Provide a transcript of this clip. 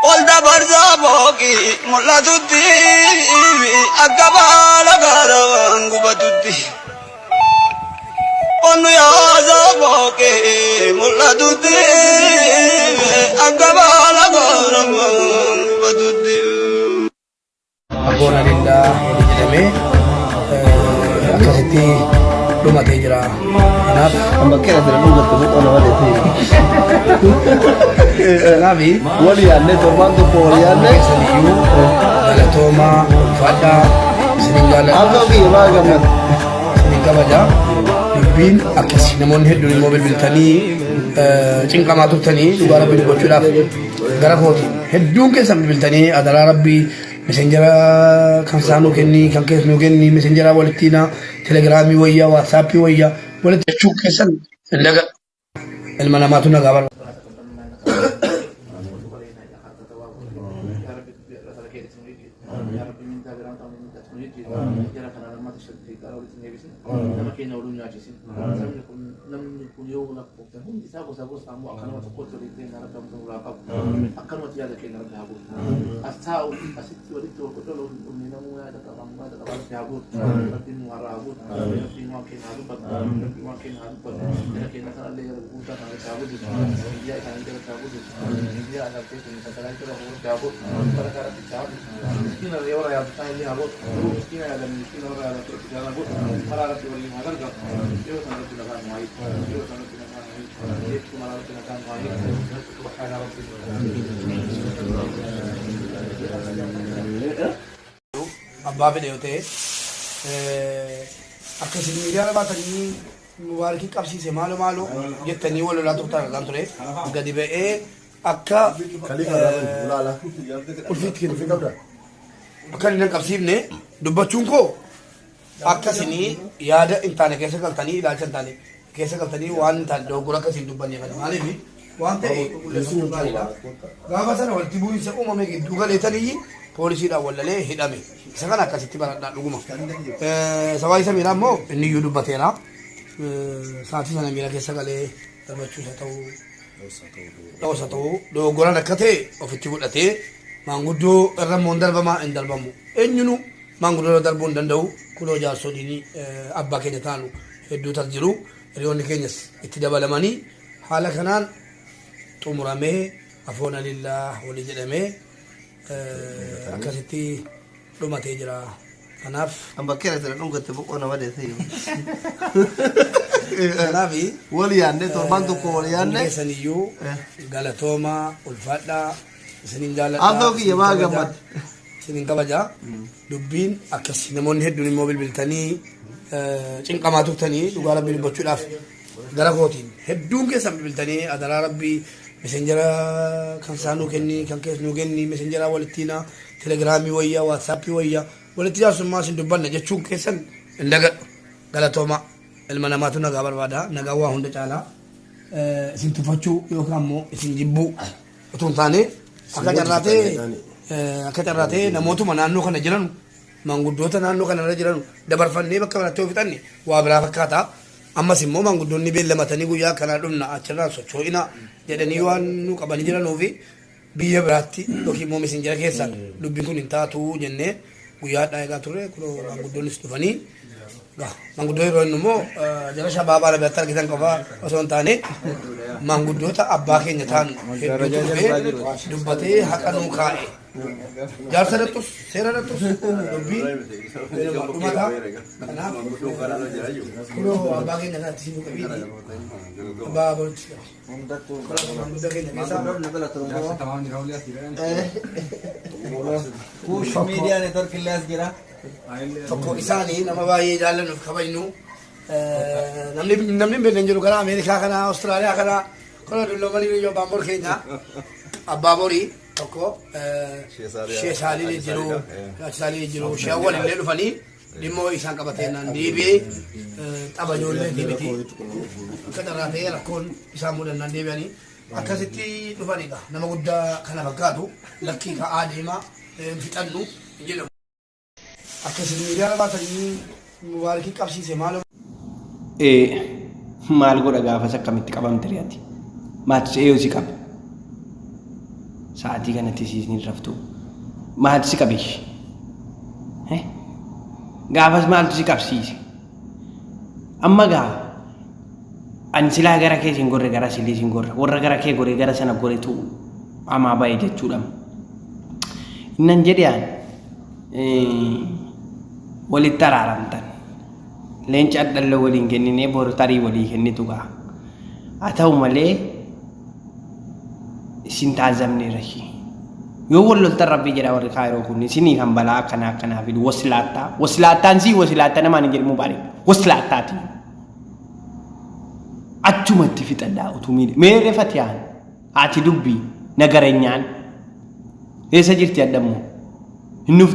Olda barza boki mulla tutti akabala garawan gubatutti onu ya boki mulla tutti akabala garawan gubatutti Abbona lillah jedhamee akkasitti dhumatee jira. Kanaaf Bakka kana dhugatti boqonnaa malee ta'e. kanaaf Wali yaadne torbaan tokko wali yaadne. saniyyuu galatoomaa ulfaadhaa isinin Akka jaalladha biyya baa gammada. isinin kabaja dubbiin akkasii namoonni hedduun immoo bilbiltanii cinqamaa turtanii dhugaa rabbii dubbachuudhaaf gara kootiin hedduun keessan bilbiltanii adaraa rabbii mesenjera kan saanuu kenni kan keessa nuu kenni mesenjera walittiina telegiraamii wayyaa waatsaappii wayyaa walitti jechuu keessan laga ilma namaatu nagaa barbaada. Abbaa fedhe yoo ta'e akkasiin miidiyaa baatanii mubaarikii qabsiise maaloo jettanii wal lolaa turtan argaan ture gadi ba'ee akka ulfiitti kennu akka inni hin qabsiifne dubbachuun koo akkasinii yaada hin taane keessa galtanii ilaalcha hin taane keessa galtanii waan hin taane dogoggora akkasiin dubbanneefadha maaliif waan ta'e qulqulleessuun gaariidha gaafa sana walitti bu'iinsa uumame gidduu galeetanii poolisiidhaan wallalee hidhame isa kana akkasitti baradhaa dhuguma sabaa isa miidhaa immoo inni iyyuu dubbateera saatii sana miila keessa galee darbachuus haa ta'uu dhawus haa ta'uu dogoggoraan akka ta'e ofitti fudhatee maanguddoo irra immoo hin darbamaa hin darbamu eenyunu maanguddoo irra darbuu hin danda'u kunoo jaarsoliin abbaa keenya taanu hedduu tas jiru hiriyoonni keenyas itti dabalamanii haala kanaan xumuramee afoona lillaa walii jedhamee akkasitti dhumatee jira. Kanaaf Bakka kana dhugatti boqonnaa malee ta'e. kanaaf Wali yaadne torbaan tokko wali yaadne. keessaniyyuu galatoomaa ulfaadhaa isinin Akka jaalladhaa biyya baa gammada. isinin kabaja dubbiin akkasii namoonni hedduun immoo bilbiltanii cinqamaa turtanii dhugaa rabbii dubbachuudhaaf gara kootiin hedduun keessan bilbiltanii adaraa rabbii mesenjera kan saanuu kenni kan keessa nuu kenni mesenjera walittiina telegiraamii wayyaa waatsaappii wayyaa walitti jaarsummaa isin dubbanna jechuun keessan hin dagadhu galatoomaa ilma namaatu nagaa barbaada nagaa waa hunda caalaa isin tufachuu yookaan immoo isin jibbuu utuu hin taane akka carraatee namootuma naannoo kana jiran maanguddoota naannoo kanarra jiran dabarfannee bakka kanatti yoo fixanne waa biraa fakkaata. Ammas immoo maanguddoonni beellamatanii guyyaa kanaa dhumna achirraan socho'ina jedhanii waan nu qabanii jiranuufi biyya biraatti yookiin immoo mesenjera keessaan dubbiin kun hin taatu jennee guyyaadhaa eegaa turre kunoo maanguddoonnis dhufanii maanguddoo yeroo inni immoo jara shabaabaa labiyaatti argitan qofa osoo hin taane maanguddoota abbaa keenya taanu hedduutu dhufee dubbatee haqa nuu kaa'e. Jaarsa dhattus seera dhattus dubbii dhumata kanaaf kunoo abbaa keenya kanatti siifuu qabiiti abbaa boritti maanguddaa keenya keessaa Media network illee as jira. tokko isaanii nama baay'ee jaallannuuf kabajnu namni beekan jiru kana Ameerikaa kana Awustiraaliyaa kana kola dulloomanii yoo baambor keenya abbaa borii tokko sheesaalii jiru sheewwan illee dhufanii dhimmoo isaan qabateenaan deebi'ee tapha ijoollee miti akka carraatee rakkoon isaan mudannaan deebi'anii akkasitti dhufanidha nama guddaa kana fakkaatu lakkii ka'aa deemaa fixannu jedhamu. Akkasiin miidiyaa baatanii mubaarikii qabsiise maaloo. Maal godha gaafas akkamitti qabamte re'ati? Maatis eeyyuu si qaba. sa'aatii kanatti siisni raftu maal si qabeesh gaafas maaltu si qabsiise amma gaa ani silaa gara kee sin gorre gara silii sin gorre warra gara kee gorre gara sana goretu amaa baay'ee jechuudha innan jedhiyaan walitti araaramtan leenca addalla waliin kenninee boru tarii walii kennitu gaa haa ta'u malee isin taazamne rashi yoo wallolta rabbi jedha warri kaayiroo kun isinii kan balaa akkanaa fidu waslaattaan sii waslaattaa namaan hin jedhamu baare waslaattaati achumatti fixadhaa utuu miidhe meerre fatiyaan haati dubbii nagareenyaan eessa jirti addammoo hin nuuf